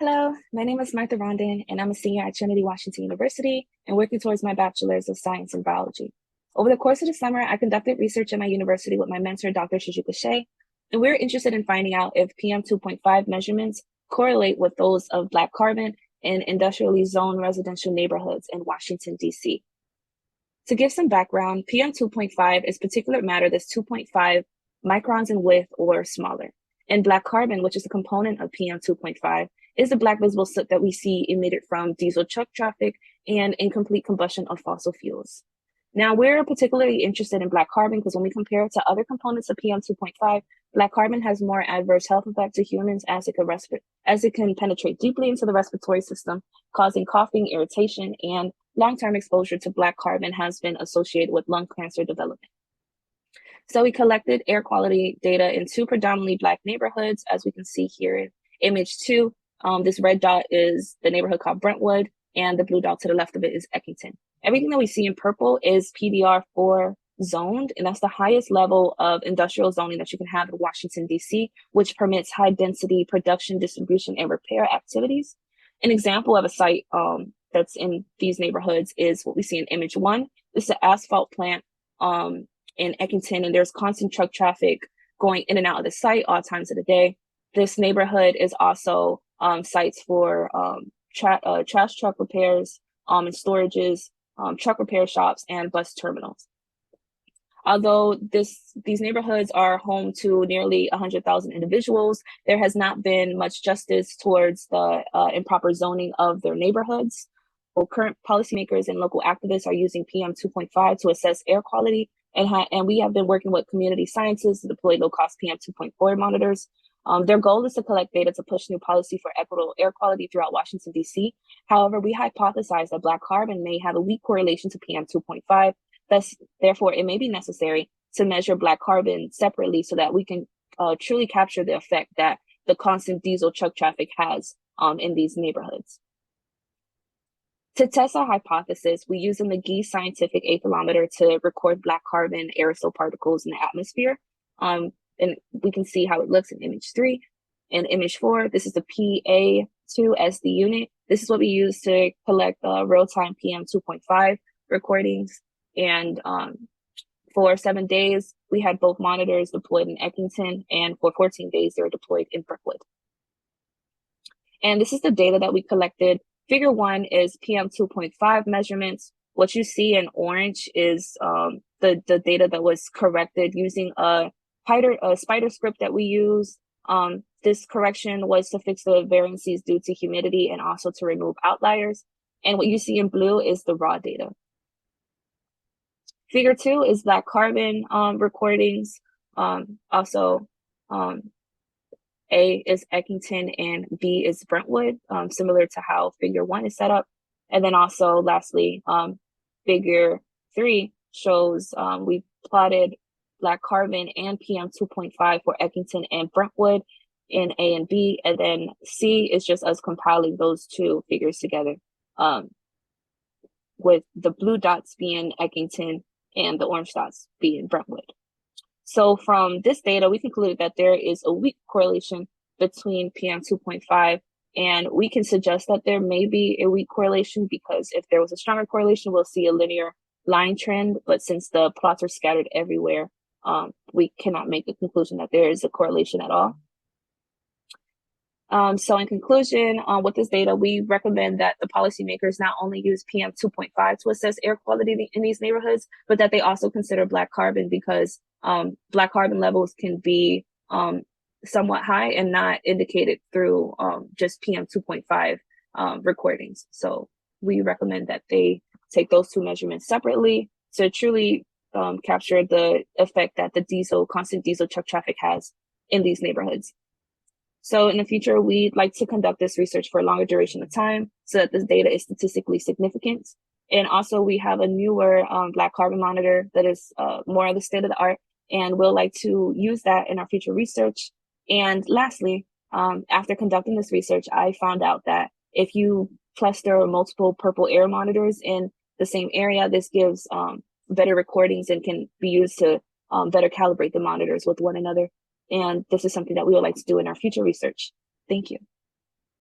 Hello, my name is Martha Rondon, and I'm a senior at Trinity Washington University and working towards my bachelor's of science in biology. Over the course of the summer, I conducted research at my university with my mentor, Dr. Shizuka Shea, and we're interested in finding out if PM2.5 measurements correlate with those of Black carbon in industrially zoned residential neighborhoods in Washington, D.C. To give some background, PM2.5 is particulate matter that's 2.5 microns in width or smaller. And Black carbon, which is a component of PM2.5, is the black visible soot that we see emitted from diesel truck traffic and incomplete combustion of fossil fuels. Now, we're particularly interested in Black carbon because when we compare it to other components of PM2.5, Black carbon has more adverse health effects to humans as it can penetrate deeply into the respiratory system, causing coughing, irritation, and long-term exposure to Black carbon has been associated with lung cancer development. So we collected air quality data in two predominantly Black neighborhoods, as we can see here in image 2. This red dot is the neighborhood called Brentwood, and the blue dot to the left of it is Eckington. Everything that we see in purple is PDR4 zoned, and that's the highest level of industrial zoning that you can have in Washington, D.C., which permits high density production, distribution, and repair activities. An example of a site that's in these neighborhoods is what we see in image 1. This is an asphalt plant in Eckington, and there's constant truck traffic going in and out of the site all times of the day. This neighborhood is also sites for trash truck repairs and storages, truck repair shops, and bus terminals. Although these neighborhoods are home to nearly 100,000 individuals, there has not been much justice towards the improper zoning of their neighborhoods. Well, current policymakers and local activists are using PM2.5 to assess air quality, and we have been working with community scientists to deploy low-cost PM2.4 monitors. Their goal is to collect data to push new policy for equitable air quality throughout Washington, D.C. However, we hypothesize that Black carbon may have a weak correlation to PM2.5. Therefore, it may be necessary to measure Black carbon separately so that we can truly capture the effect that the constant diesel truck traffic has in these neighborhoods. To test our hypothesis, we use a McGee scientific aethylometer to record Black carbon aerosol particles in the atmosphere. And we can see how it looks in image 3. In image 4, this is the PA2SD unit. This is what we use to collect real-time PM2.5 recordings. And for 7 days, we had both monitors deployed in Eckington, and for 14 days, they were deployed in Brentwood. And this is the data that we collected. Figure 1 is PM2.5 measurements. What you see in orange is the data that was corrected using a spider script that we use. This correction was to fix the variances due to humidity and also to remove outliers. And what you see in blue is the raw data. Figure 2 is Black carbon recordings. A is Eckington and B is Brentwood, similar to how figure 1 is set up. And then also lastly, figure 3 shows we plotted Black carbon and PM2.5 for Eckington and Brentwood in A and B, and then C is just us compiling those two figures together, with the blue dots being Eckington and the orange dots being Brentwood. So from this data, we concluded that there is a weak correlation between PM2.5, and we can suggest that there may be a weak correlation because if there was a stronger correlation, we'll see a linear line trend, but since the plots are scattered everywhere, we cannot make a conclusion that there is a correlation at all. So in conclusion, with this data, we recommend that the policymakers not only use PM2.5 to assess air quality in these neighborhoods, but that they also consider Black carbon because Black carbon levels can be somewhat high and not indicated through just PM2.5 recordings. So we recommend that they take those two measurements separately to truly capture the effect that the constant diesel truck traffic has in these neighborhoods. So in the future, we'd like to conduct this research for a longer duration of time so that this data is statistically significant. And also we have a newer Black carbon monitor that is more of the state of the art, and we'll like to use that in our future research. And lastly, after conducting this research, I found out that if you cluster multiple purple air monitors in the same area, this gives better recordings and can be used to better calibrate the monitors with one another. And this is something that we would like to do in our future research. Thank you.